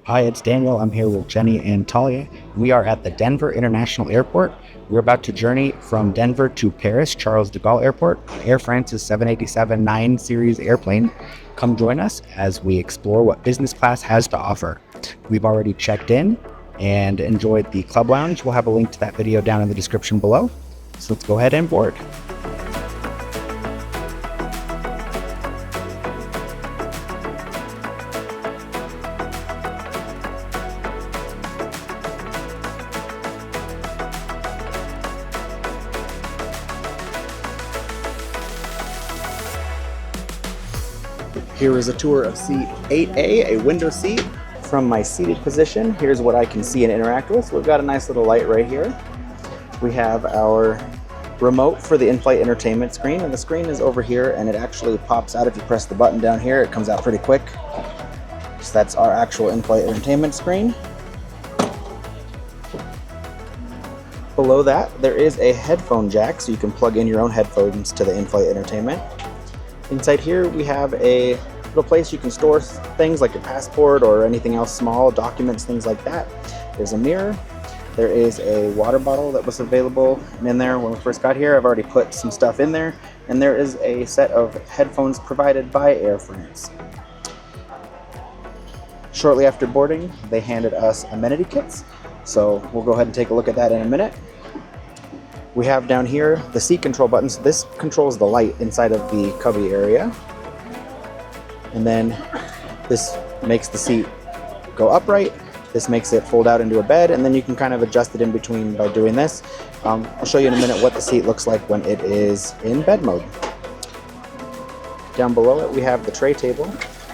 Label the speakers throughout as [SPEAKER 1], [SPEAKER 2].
[SPEAKER 1] Hi, it's Daniel. I'm here with Jenny and Talia. We are at the Denver International Airport. We're about to journey from Denver to Paris, Charles de Gaulle Airport, on Air France's 787-9 series airplane. Come join us as we explore what business class has to offer. We've already checked in and enjoyed the club lounge. We'll have a link to that video down in the description below. So let's go ahead and board. Here is a tour of seat 8A, a window seat. From my seated position, here's what I can see and interact with. We've got a nice little light right here. We have our remote for the in-flight entertainment screen, and the screen is over here, and it actually pops out if you press the button down here. It comes out pretty quick. So that's our actual in-flight entertainment screen. Below that, there is a headphone jack, so you can plug in your own headphones to the in-flight entertainment. Inside here, we have a little place you can store things like your passport or anything else small, documents, things like that. There's a mirror. There is a water bottle that was available in there when we first got here. I've already put some stuff in there. And there is a set of headphones provided by Air France. Shortly after boarding, they handed us amenity kits. So we'll go ahead and take a look at that in a minute. We have down here the seat control buttons. This controls the light inside of the cubby area. And then this makes the seat go upright. This makes it fold out into a bed, and then you can kind of adjust it in between by doing this. I'll show you in a minute what the seat looks like when it is in bed mode. Down below it, we have the tray table.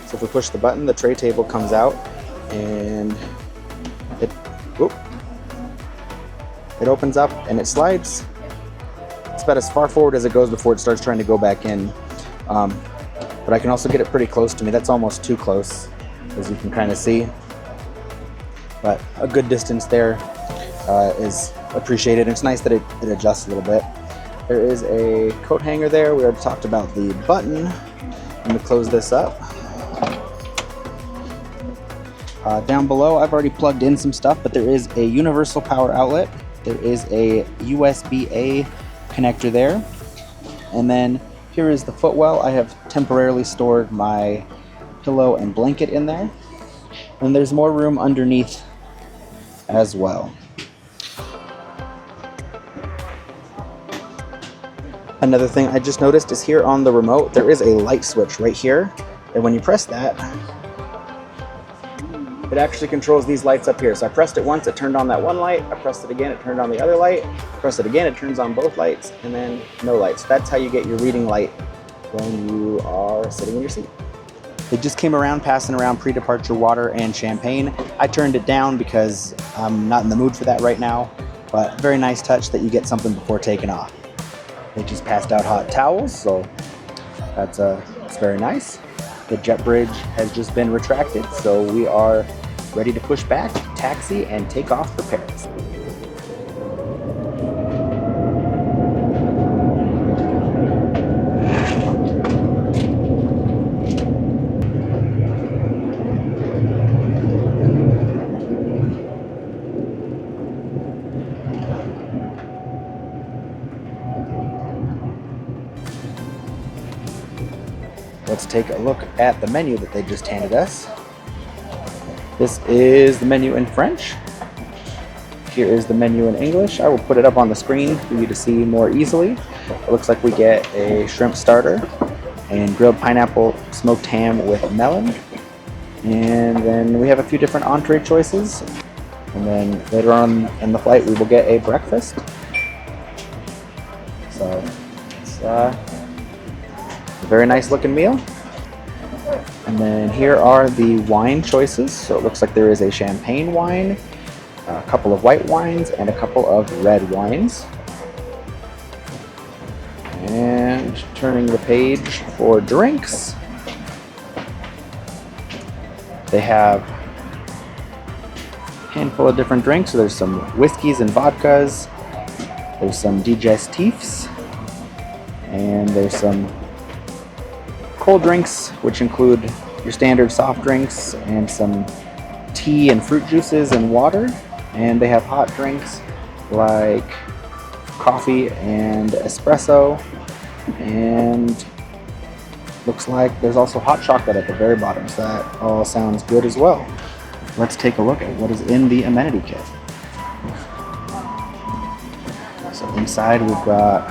[SPEAKER 1] So if we push the button, the tray table comes out, and it opens up and it slides. It's about as far forward as it goes before it starts trying to go back in. But I can also get it pretty close to me. That's almost too close, as you can kind of see. But a good distance there is appreciated. It's nice that it adjusts a little bit. There is a coat hanger there. We already talked about the button. Let me close this up. Down below, I've already plugged in some stuff, but there is a universal power outlet. There is a USB-A connector there. And then here is the footwell. I have temporarily stored my pillow and blanket in there. And there's more room underneath as well. Another thing I just noticed is here on the remote, there is a light switch right here. And when you press that, it actually controls these lights up here. So I pressed it once, it turned on that one light. I pressed it again, it turned on the other light. Press it again, it turns on both lights, and then no lights. That's how you get your reading light when you are sitting in your seat. They just came around passing around pre-departure water and champagne. I turned it down because I'm not in the mood for that right now, but very nice touch that you get something before taking off. They just passed out hot towels, so that's very nice. The jet bridge has just been retracted, so we are ready to push back, taxi, and take off for Paris. Let's take a look at the menu that they just handed us. This is the menu in French. Here is the menu in English. I will put it up on the screen for you to see more easily. It looks like we get a shrimp starter and grilled pineapple smoked ham with melon. And then we have a few different entree choices. And then later on in the flight, we will get a breakfast. So it's a very nice looking meal. And then here are the wine choices. So it looks like there is a champagne wine, a couple of white wines, and a couple of red wines. And turning the page for drinks, they have a handful of different drinks. So there's some whiskeys and vodkas, there's some digestifs, and there's some cold drinks, which include your standard soft drinks and some tea and fruit juices and water, and they have hot drinks like coffee and espresso, and looks like there's also hot chocolate at the very bottom, so that all sounds good as well. Let's take a look at what is in the amenity kit. So inside we've got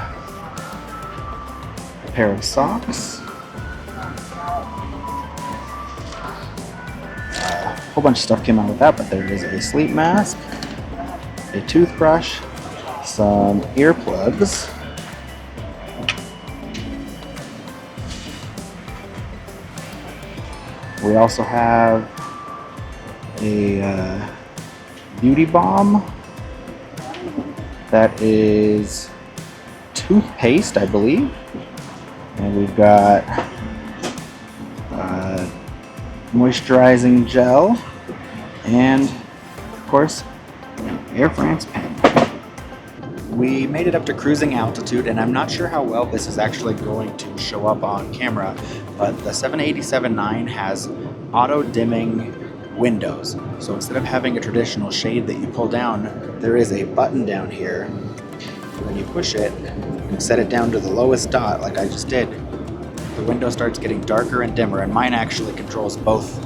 [SPEAKER 1] a pair of socks, a whole bunch of stuff came out with that, but there is a sleep mask, a toothbrush, some earplugs, we also have a beauty balm that is toothpaste, I believe, and we've got moisturizing gel, and of course Airfrance pen. We made it up to cruising altitude, and I'm not sure how well this is actually going to show up on camera, but the 787-9 has auto dimming windows. So instead of having a traditional shade that you pull down, there is a button down here. When you push it and set it down to the lowest dot like I just did, the window starts getting darker and dimmer, and mine actually controls both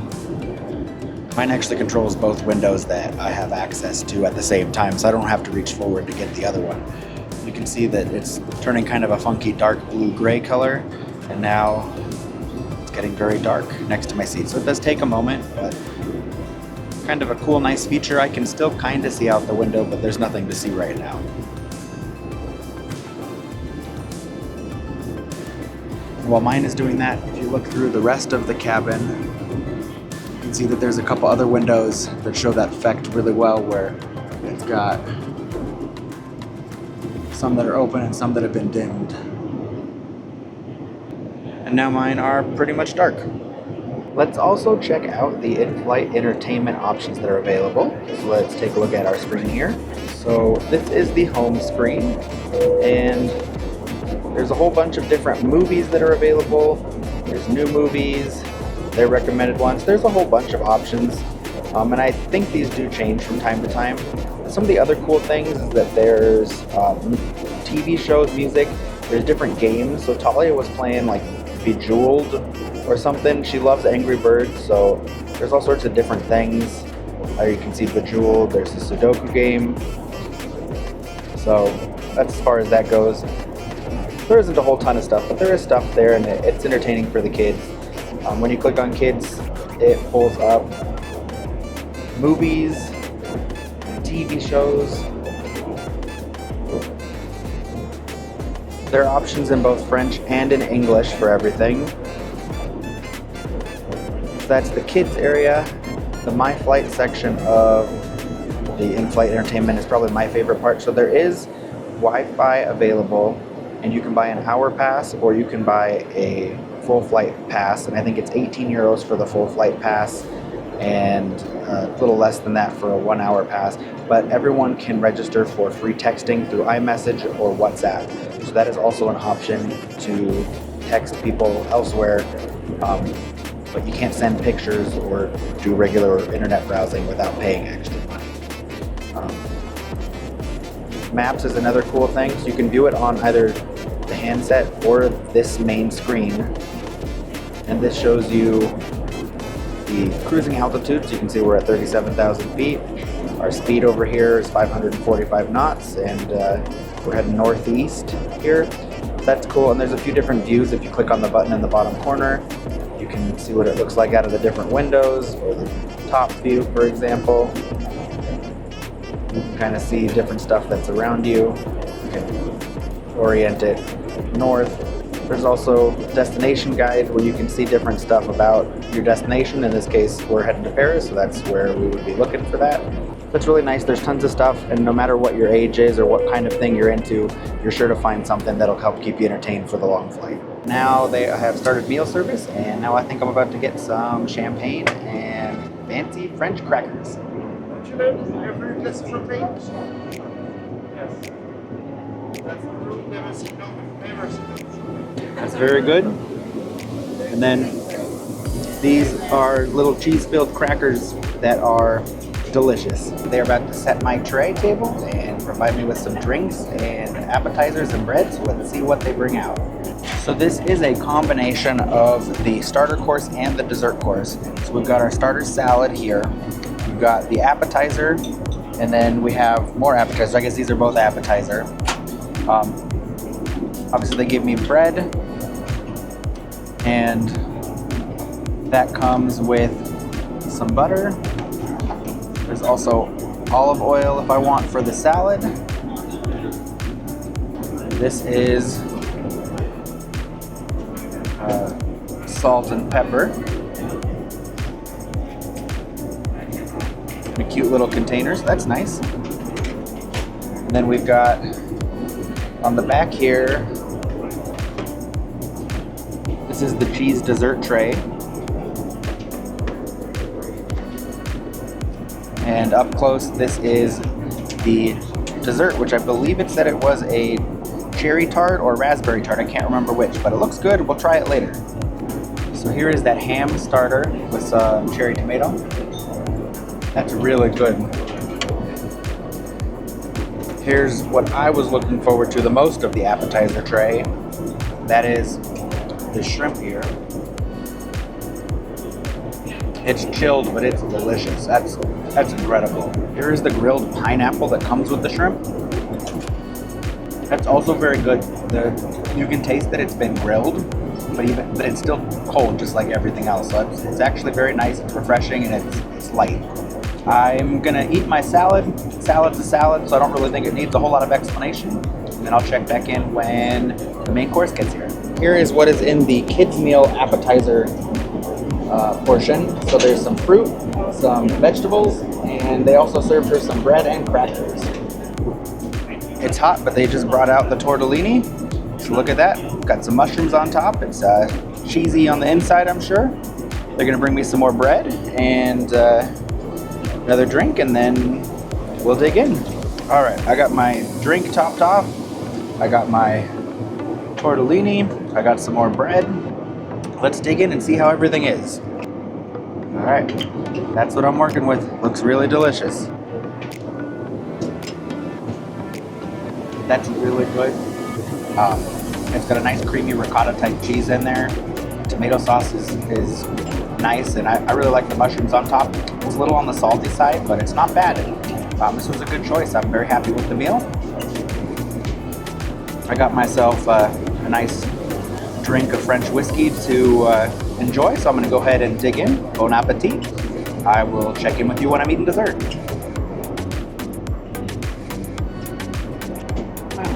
[SPEAKER 1] windows that I have access to at the same time, so I don't have to reach forward to get the other one. You can see that it's turning kind of a funky dark blue-gray color, and now it's getting very dark next to my seat. So it does take a moment, but kind of a cool, nice feature. I can still kind of see out the window, but there's nothing to see right now. While mine is doing that, if you look through the rest of the cabin, you can see that there's a couple other windows that show that effect really well, where it's got some that are open and some that have been dimmed. And now mine are pretty much dark. Let's also check out the in-flight entertainment options that are available. So let's take a look at our screen here. So this is the home screen, and there's a whole bunch of different movies that are available. There's new movies, their recommended ones. There's a whole bunch of options, and I think these do change from time to time. Some of the other cool things is that there's TV shows, music, there's different games. So Talia was playing like Bejeweled or something. She loves Angry Birds, so there's all sorts of different things. You can see Bejeweled, there's the Sudoku game. So that's as far as that goes. There isn't a whole ton of stuff, but there is stuff there, and it's entertaining for the kids. When you click on kids, it pulls up movies, TV shows. There are options in both French and in English for everything. So that's the kids area. The My Flight section of the in-flight entertainment is probably my favorite part. So there is Wi-Fi available, and you can buy an hour pass or you can buy a full flight pass, and I think it's 18 euros for the full flight pass and a little less than that for a 1 hour pass. But everyone can register for free texting through iMessage or WhatsApp. So that is also an option to text people elsewhere, but you can't send pictures or do regular internet browsing without paying extra money. Maps is another cool thing, so you can view it on either the handset or this main screen, and this shows you the cruising altitude, so you can see we're at 37,000 feet. Our speed over here is 545 knots, and we're heading northeast here. That's cool, and there's a few different views. If you click on the button in the bottom corner, you can see what it looks like out of the different windows, or the top view, for example. You can kind of see different stuff that's around you. You can orient it north. There's also destination guide where you can see different stuff about your destination. In this case, we're heading to Paris, so that's where we would be looking for that. That's really nice. There's tons of stuff, and no matter what your age is or what kind of thing you're into, you're sure to find something that'll help keep you entertained for the long flight. Now they have started meal service, and now I think I'm about to get some champagne and fancy French crackers. That's very good. And then
[SPEAKER 2] These are little cheese-filled crackers that are delicious. They're about to set my tray table and provide me with some drinks and appetizers and bread, so let's see what they bring out. So this is a combination of the starter course and the dessert course. So we've got our starter salad here, we've got the appetizer, and then we have more appetizers. I guess these are both appetizer. Obviously they give me bread, and that comes with some butter. There's also olive oil if I want for the salad. This is salt and pepper. In cute little containers, that's nice. And then we've got on the back here, this is the cheese dessert tray. And up close, this is the dessert, which I believe it said it was a cherry tart or raspberry tart. I can't remember which, but it looks good. We'll try it later. So here is that ham starter with some cherry tomato. That's really good. Here's what I was looking forward to the most of the appetizer tray. That is the shrimp here. It's chilled, but it's delicious. That's incredible. Here is the grilled pineapple that comes with the shrimp. That's also very good. You can taste that it's been grilled, but it's still cold, just like everything else. So it's actually very nice. It's refreshing and it's light. I'm gonna eat my salad. Salad's a salad, so I don't really think it needs a whole lot of explanation. And then I'll check back in when the main course gets here. Here is what is in the kids meal appetizer portion. So there's some fruit, some vegetables, and they also served her some bread and crackers. It's hot, but they just brought out the tortellini. So look at that. Got some mushrooms on top. It's cheesy on the inside, I'm sure. They're gonna bring me some more bread and another drink, and then we'll dig in. All right, I got my drink topped off. I got my tortellini. I got some more bread. Let's dig in and see how everything is. All right, that's what I'm working with. Looks really delicious. That's really good. It's got a nice creamy ricotta type cheese in there. Tomato sauce is nice, and I really like the mushrooms on top. It's a little on the salty side, but it's not bad. This was a good choice. I'm very happy with the meal. I got myself a nice drink of French whiskey to enjoy, so I'm going to go ahead and dig in. Bon appetit. I will check in with you when I'm eating dessert.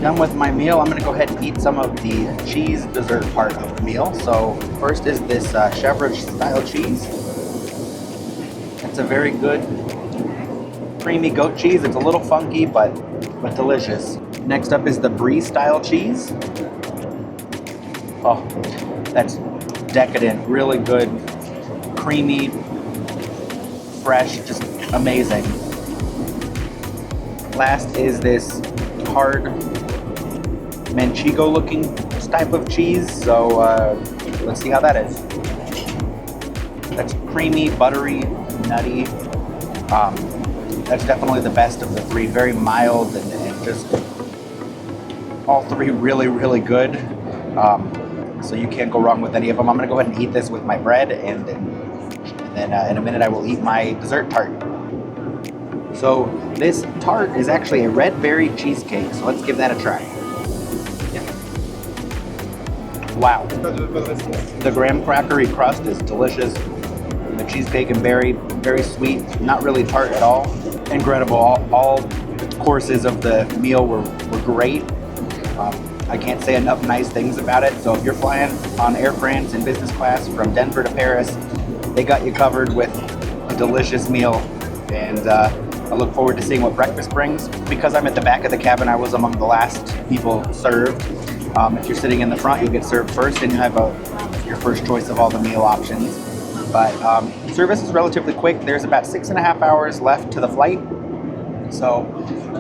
[SPEAKER 2] Done with my meal, I'm going to go ahead and eat some of the cheese dessert part of the meal. So first is this chèvre style cheese. It's a very good creamy goat cheese. It's a little funky, but delicious. Next up is the brie style cheese. Oh, that's decadent, really good, creamy, fresh, just amazing. Last is this hard manchego looking type of cheese, so let's see how that is. That's creamy, buttery, nutty. That's definitely the best of the three. Very mild and just all three really, really good. So you can't go wrong with any of them. I'm gonna go ahead and eat this with my bread, and then in a minute I will eat my dessert tart. So this tart is actually a red berry cheesecake, so let's give that a try. Yeah. Wow. The graham crackery crust is delicious. The cheesecake and berry, very sweet, not really tart at all. Incredible. All courses of the meal were great. I can't say enough nice things about it. So if you're flying on Air France in business class from Denver to Paris, they got you covered with a delicious meal. And I look forward to seeing what breakfast brings. Because I'm at the back of the cabin, I was among the last people served. If you're sitting in the front, you'll get served first, and you have your first choice of all the meal options. But service is relatively quick. There's about 6.5 hours left to the flight. So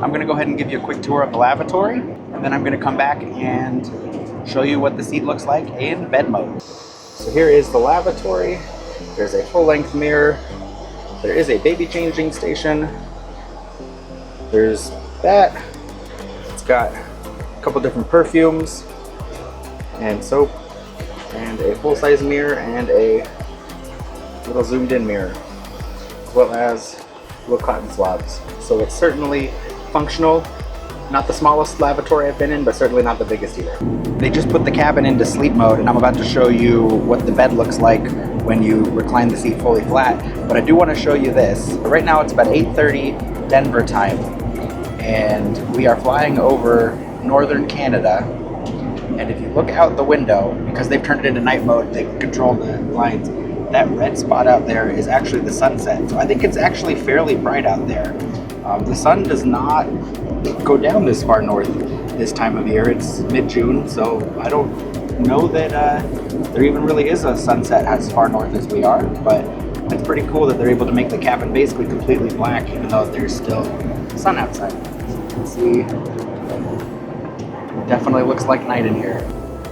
[SPEAKER 2] I'm gonna go ahead and give you a quick tour of the lavatory, and then I'm gonna come back and show you what the seat looks like in bed mode. So here is the lavatory.
[SPEAKER 1] There's a full-length mirror. There is a baby changing station. There's that. It's got a couple different perfumes and soap and a full-size mirror and a little zoomed-in mirror, as well as little cotton swabs. So it's certainly functional. Not the smallest lavatory I've been in, but certainly not the biggest either. They just put the cabin into sleep mode, and I'm about to show you what the bed looks like when you recline the seat fully flat. But I do want to show you this. Right now it's about 8:30 Denver time, and we are flying over northern Canada. And if you look out the window, because they've turned it into night mode, they control the lines. That red spot out there is actually the sunset. So I think it's actually fairly bright out there. The sun does not go down this far north this time of year. It's mid-June, so I don't know that there even really is a sunset as far north as we are, but it's pretty cool that they're able to make the cabin basically completely black, even though there's still sun outside. As you can see, it definitely looks like night in here.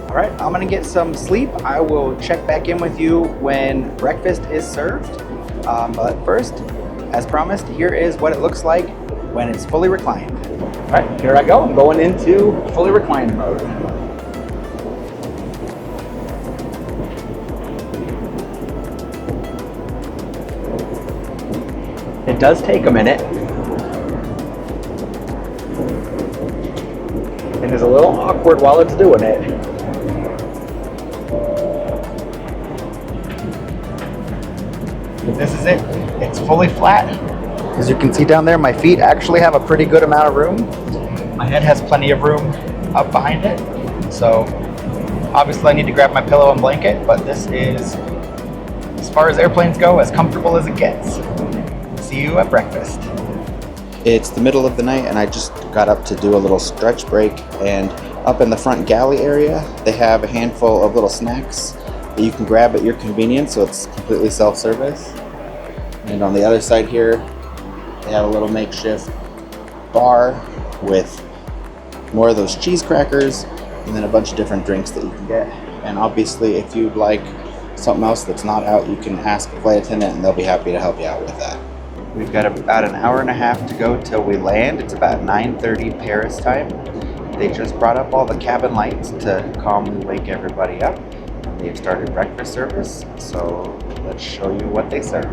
[SPEAKER 1] All right, I'm gonna get some sleep. I will check back in with you when breakfast is served. But first, as promised, here is what it looks like when it's fully reclined. All right, here I go. I'm going into fully reclined mode. It does take a minute. It is a little awkward while it's doing it. This is it. It's fully flat. As you can see down there, my feet actually have a pretty good amount of room. My head has plenty of room up behind it. So obviously I need to grab my pillow and blanket, but this is, as far as airplanes go, as comfortable as it gets. See you at breakfast. It's the middle of the night and I just got up to do a little stretch break, and up in the front galley area, they have a handful of little snacks that you can grab at your convenience, so it's completely self-service. And on the other side here, they have a little makeshift bar with more of those cheese crackers and then a bunch of different drinks that you can get. And obviously, if you'd like something else that's not out, you can ask a flight attendant and they'll be happy to help you out with that. We've got about an hour and a half to go till we land. It's about 9:30 Paris time. They just brought up all the cabin lights to calmly wake everybody up. They've started breakfast service, so let's show you what they serve.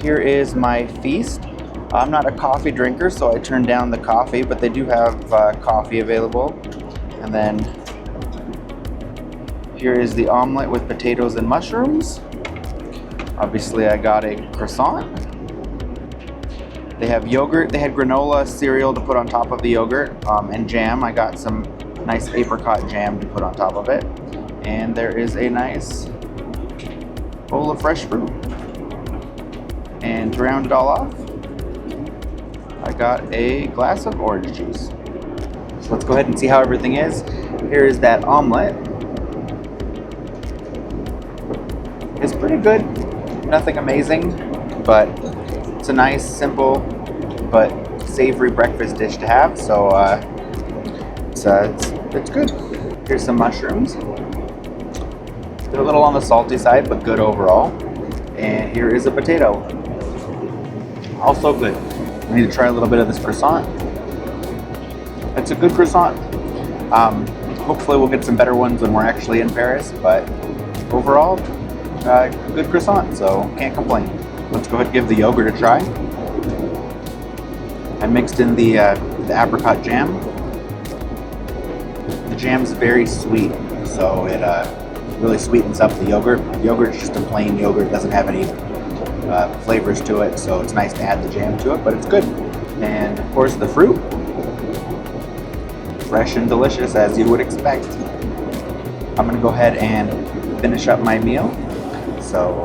[SPEAKER 1] Here is my feast. I'm not a coffee drinker, so I turned down the coffee, but they do have coffee available. And then here is the omelet with potatoes and mushrooms. Obviously, I got a croissant. They have yogurt. They had granola cereal to put on top of the yogurt, and jam. I got some nice apricot jam to put on top of it. And there is a nice bowl of fresh fruit. And to round it all off, I got a glass of orange juice. So let's go ahead and see how everything is. Here is that omelet. It's pretty good. Nothing amazing, but it's a nice, simple, but savory breakfast dish to have. So it's good. Here's some mushrooms. They're a little on the salty side, but good overall. And here is a potato. Also good. I need to try a little bit of this croissant. It's a good croissant. Hopefully we'll get some better ones when we're actually in Paris, but overall, good croissant, so can't complain. Let's go ahead and give the yogurt a try. I mixed in the apricot jam. The jam's very sweet, so it really sweetens up the yogurt. Yogurt's just a plain yogurt, doesn't have any flavors to it, so it's nice to add the jam to it, but it's good. And of course the fruit, fresh and delicious as you would expect. I'm gonna go ahead and finish up my meal. So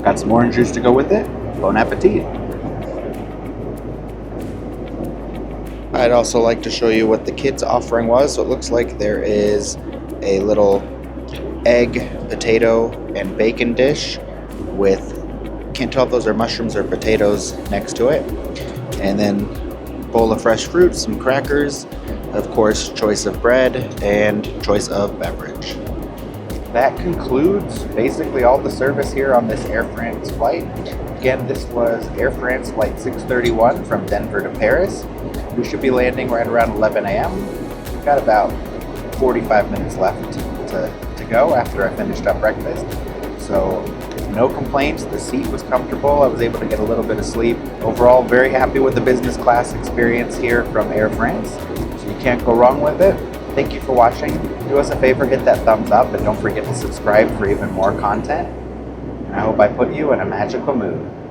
[SPEAKER 1] got some orange juice to go with it. Bon appetit. I'd also like to show you what the kids' offering was. So it looks like there is a little egg, potato, and bacon dish with, can't tell if those are mushrooms or potatoes next to it. And then bowl of fresh fruit, some crackers, of course, choice of bread, and choice of beverage.
[SPEAKER 2] that concludes basically all the service here on this Air France flight. Again, this was Air France Flight 631 from Denver to Paris. We should be landing right around 11 a.m. We've got about 45 minutes left to go after I finished up breakfast. So no complaints, the seat was comfortable, I was able to get a little bit of sleep. Overall, very happy with the business class experience here from Air France. So you can't go wrong with it. Thank you for watching. Do us a favor, hit that thumbs up, and don't forget to subscribe for even more content. And I hope I put you in a magical mood.